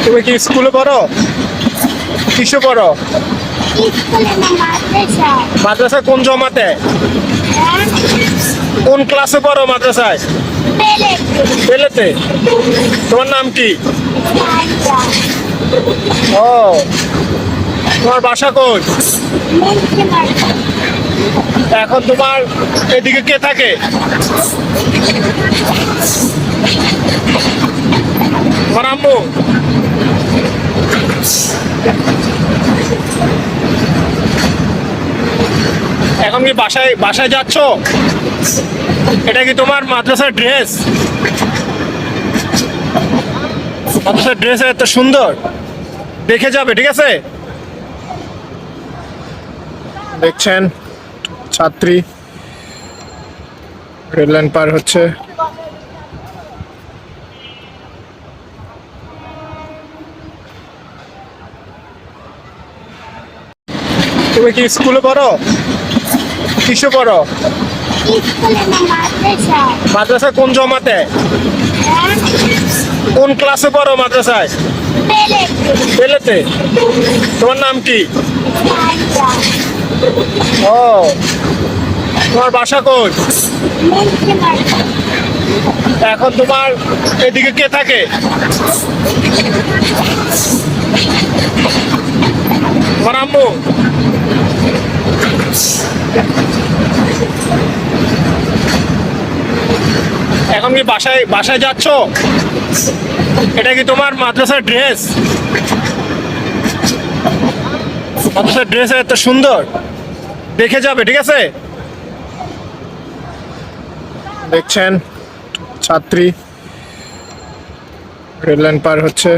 তুমি কি স্কুলে পড়ো? কিসে পড়ো? স্কুলে না মাদ্রাসায়। মাদ্রাসা কোন জমাতে? কোন ক্লাসে পড়ো মাদ্রাসায়? পেলেতে। পেলেতে। তোমার নাম কি? সাজা। ও, তোমার বাসা কই? মুন্সিগঞ্জ। এখন তোমার এদিকে কে থাকে? তোমার আম্মু? এখন কি বাসায় বাসায় যাচ্ছ? এটা কি তোমার মাদ্রাসার ড্রেস? মাদ্রাসার ড্রেস এত সুন্দর, দেখে যাবে, ঠিক আছে? দেখছেন ছাত্রী রেল লাইন পার হচ্ছে। তুমি কি স্কুলে পড়ো? কিসে পড়ো? স্কুলে না মাদ্রাসায়। মাদ্রাসা কোন জমাতে? কোন ক্লাসে পড়ো মাদ্রাসায়? পেলেতে। পেলেতে। তোমার নাম কি? সাজা। ও, তোমার বাসা কই? মুন্সিগঞ্জ। এখন তোমার এদিকে কে থাকে? তোমার আম্মু? এখন কি বাসায় বাসায় যাচ্ছ? এটা কি তোমার মাদ্রাসার ড্রেস? মাদ্রাসার ড্রেস এত সুন্দর, দেখে যাবে, ঠিক আছে? দেখছেন ছাত্রী রেল লাইন পার হচ্ছে।